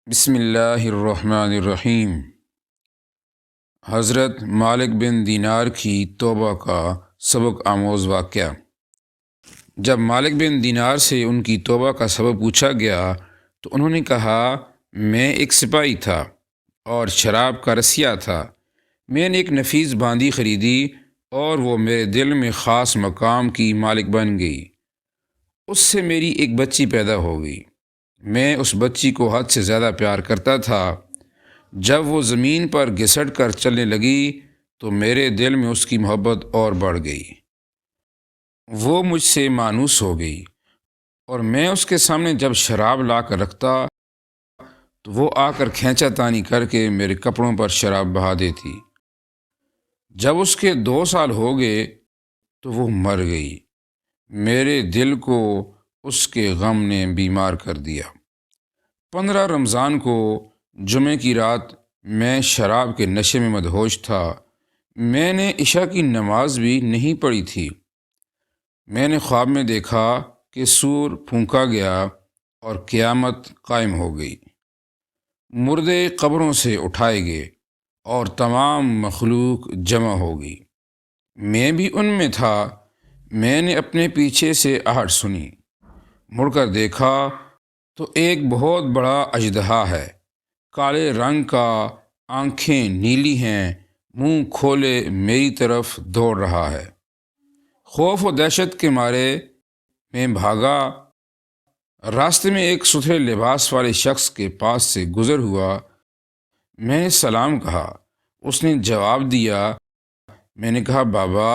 بسم اللہ الرحمن الرحیم۔ حضرت مالک بن دینار کی توبہ کا سبق آموز واقعہ۔ جب مالک بن دینار سے ان کی توبہ کا سبب پوچھا گیا تو انہوں نے کہا، میں ایک سپاہی تھا اور شراب کا رسیا تھا۔ میں نے ایک نفیس باندی خریدی اور وہ میرے دل میں خاص مقام کی مالک بن گئی۔ اس سے میری ایک بچی پیدا ہو گئی۔ میں اس بچی کو حد سے زیادہ پیار کرتا تھا۔ جب وہ زمین پر گھسٹ کر چلنے لگی تو میرے دل میں اس کی محبت اور بڑھ گئی۔ وہ مجھ سے مانوس ہو گئی اور میں اس کے سامنے جب شراب لا کر رکھتا تو وہ آ کر کھینچا تانی کر کے میرے کپڑوں پر شراب بہا دیتی۔ جب اس کے 2 سال ہو گئے تو وہ مر گئی۔ میرے دل کو اس کے غم نے بیمار کر دیا۔ 15 رمضان کو جمعے کی رات میں شراب کے نشے میں مدہوش تھا۔ میں نے عشاء کی نماز بھی نہیں پڑھی تھی۔ میں نے خواب میں دیکھا کہ سور پھونکا گیا اور قیامت قائم ہو گئی۔ مردے قبروں سے اٹھائے گئے اور تمام مخلوق جمع ہو گئی۔ میں بھی ان میں تھا۔ میں نے اپنے پیچھے سے آہٹ سنی، مڑ کر دیکھا تو ایک بہت بڑا اژدہا ہے، کالے رنگ کا، آنکھیں نیلی ہیں، منہ کھولے میری طرف دوڑ رہا ہے۔ خوف و دہشت کے مارے میں بھاگا۔ راستے میں ایک ستھرے لباس والے شخص کے پاس سے گزر ہوا۔ میں نے سلام کہا۔ اس نے جواب دیا۔ میں نے کہا، بابا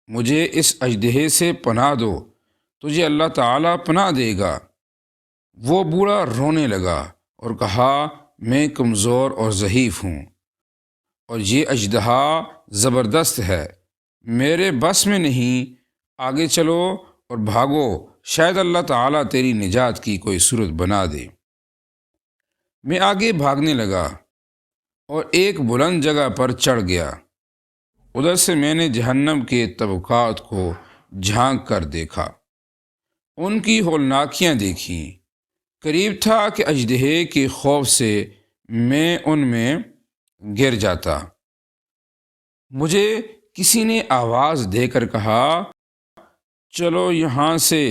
مجھے اس اژدہے سے پناہ دو، تجھے اللہ تعالیٰ پناہ دے گا۔ وہ بوڑھا رونے لگا اور کہا، میں کمزور اور ضعیف ہوں اور یہ اژدہا زبردست ہے، میرے بس میں نہیں۔ آگے چلو اور بھاگو، شاید اللہ تعالیٰ تیری نجات کی کوئی صورت بنا دے۔ میں آگے بھاگنے لگا اور ایک بلند جگہ پر چڑھ گیا۔ ادھر سے میں نے جہنم کے طبقات کو جھانک کر دیکھا، ان کی ہولناکیاں دیکھیں۔ قریب تھا کہ اژدہے کے خوف سے میں ان میں گر جاتا۔ مجھے کسی نے آواز دے کر کہا، چلو یہاں سے،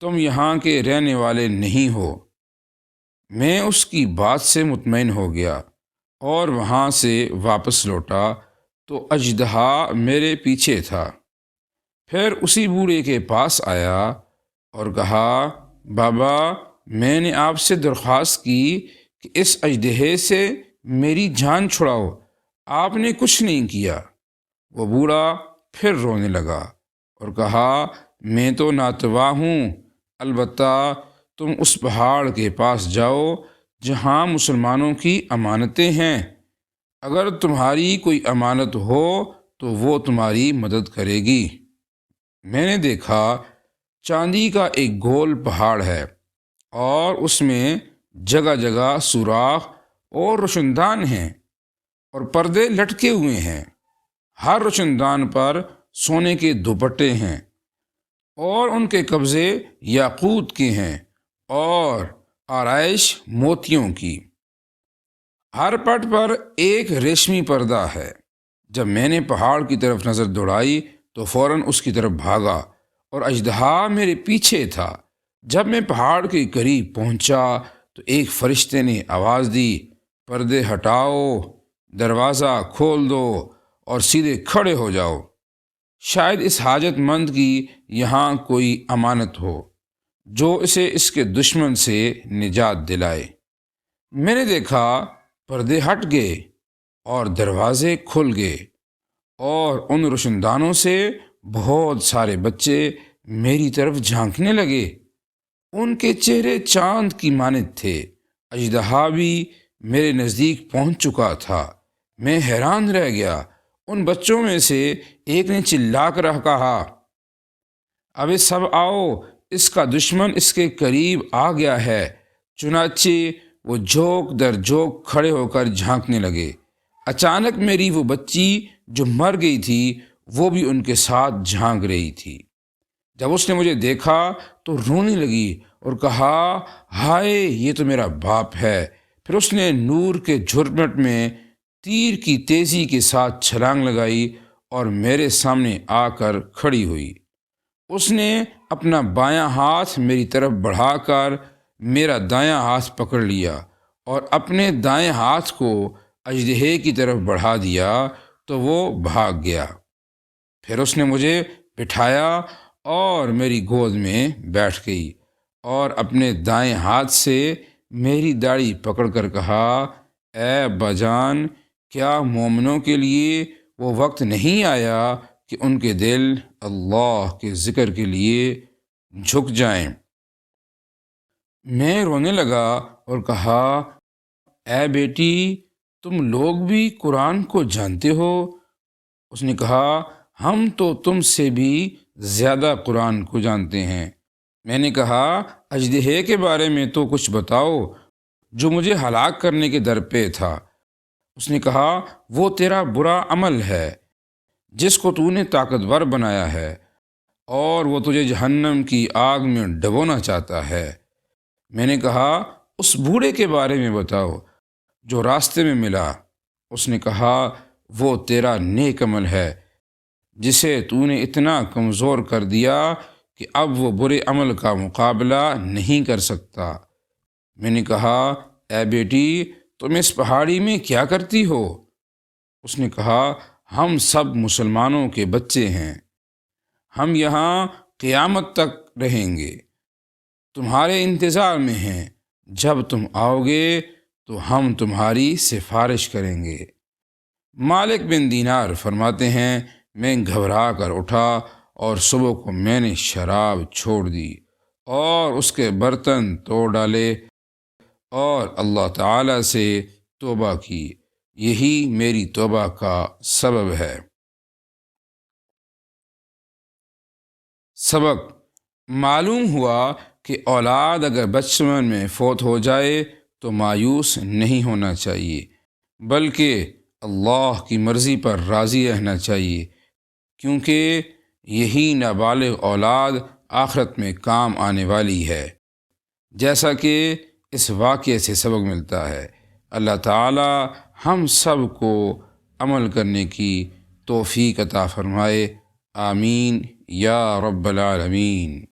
تم یہاں کے رہنے والے نہیں ہو۔ میں اس کی بات سے مطمئن ہو گیا اور وہاں سے واپس لوٹا تو اژدہا میرے پیچھے تھا۔ پھر اسی بوڑھے کے پاس آیا اور کہا، بابا میں نے آپ سے درخواست کی کہ اس اژدہے سے میری جان چھڑاؤ، آپ نے کچھ نہیں کیا۔ وہ بوڑھا پھر رونے لگا اور کہا، میں تو ناتواں ہوں، البتہ تم اس پہاڑ کے پاس جاؤ جہاں مسلمانوں کی امانتیں ہیں۔ اگر تمہاری کوئی امانت ہو تو وہ تمہاری مدد کرے گی۔ میں نے دیکھا چاندی کا ایک گول پہاڑ ہے اور اس میں جگہ جگہ سوراخ اور روشندان ہیں اور پردے لٹکے ہوئے ہیں۔ ہر روشندان پر سونے کے دوپٹے ہیں اور ان کے قبضے یاقوت کے ہیں اور آرائش موتیوں کی۔ ہر پٹ پر ایک ریشمی پردہ ہے۔ جب میں نے پہاڑ کی طرف نظر دوڑائی تو فوراً اس کی طرف بھاگا اور اژدہا میرے پیچھے تھا۔ جب میں پہاڑ کے قریب پہنچا تو ایک فرشتے نے آواز دی، پردے ہٹاؤ، دروازہ کھول دو اور سیدھے کھڑے ہو جاؤ، شاید اس حاجت مند کی یہاں کوئی امانت ہو جو اسے اس کے دشمن سے نجات دلائے۔ میں نے دیکھا پردے ہٹ گئے اور دروازے کھل گئے اور ان روشندانوں سے بہت سارے بچے میری طرف جھانکنے لگے۔ ان کے چہرے چاند کی مانند تھے۔ اژدہا بھی میرے نزدیک پہنچ چکا تھا۔ میں حیران رہ گیا۔ ان بچوں میں سے ایک نے چلا کر کہا، اب سب آؤ، اس کا دشمن اس کے قریب آ گیا ہے۔ چنانچہ وہ جھوک در جھوک کھڑے ہو کر جھانکنے لگے۔ اچانک میری وہ بچی جو مر گئی تھی وہ بھی ان کے ساتھ جھانک رہی تھی۔ جب اس نے مجھے دیکھا تو رونے لگی اور کہا، ہائے یہ تو میرا باپ ہے۔ پھر اس نے نور کے جھرمٹ میں تیر کی تیزی کے ساتھ چھلانگ لگائی اور میرے سامنے آ کر کھڑی ہوئی۔ اس نے اپنا بایاں ہاتھ میری طرف بڑھا کر میرا دایاں ہاتھ پکڑ لیا اور اپنے دائیں ہاتھ کو اژدہے کی طرف بڑھا دیا تو وہ بھاگ گیا۔ پھر اس نے مجھے بٹھایا اور میری گود میں بیٹھ گئی اور اپنے دائیں ہاتھ سے میری داڑھی پکڑ کر کہا، اے ابا جان، کیا مومنوں کے لیے وہ وقت نہیں آیا کہ ان کے دل اللہ کے ذکر کے لیے جھک جائیں؟ میں رونے لگا اور کہا، اے بیٹی، تم لوگ بھی قرآن کو جانتے ہو؟ اس نے کہا، ہم تو تم سے بھی زیادہ قرآن کو جانتے ہیں۔ میں نے کہا، اژدہے کے بارے میں تو کچھ بتاؤ جو مجھے ہلاک کرنے کے در پہ تھا۔ اس نے کہا، وہ تیرا برا عمل ہے جس کو تو نے طاقتور بنایا ہے، اور وہ تجھے جہنم کی آگ میں ڈبونا چاہتا ہے۔ میں نے کہا، اس بوڑھے کے بارے میں بتاؤ جو راستے میں ملا۔ اس نے کہا، وہ تیرا نیک عمل ہے جسے تو نے اتنا کمزور کر دیا کہ اب وہ برے عمل کا مقابلہ نہیں کر سکتا۔ میں نے کہا، اے بیٹی، تم اس پہاڑی میں کیا کرتی ہو؟ اس نے کہا، ہم سب مسلمانوں کے بچے ہیں، ہم یہاں قیامت تک رہیں گے، تمہارے انتظار میں ہیں، جب تم آؤ گے تو ہم تمہاری سفارش کریں گے۔ مالک بن دینار فرماتے ہیں، میں گھبرا کر اٹھا اور صبح کو میں نے شراب چھوڑ دی اور اس کے برتن توڑ ڈالے اور اللہ تعالیٰ سے توبہ کی۔ یہی میری توبہ کا سبب ہے۔ سبق: معلوم ہوا کہ اولاد اگر بچپن میں فوت ہو جائے تو مایوس نہیں ہونا چاہیے، بلکہ اللہ کی مرضی پر راضی رہنا چاہیے، کیونکہ یہی نابالغ اولاد آخرت میں کام آنے والی ہے، جیسا کہ اس واقعے سے سبق ملتا ہے۔ اللہ تعالی ہم سب کو عمل کرنے کی توفیق عطا فرمائے، آمین یا رب العالمین۔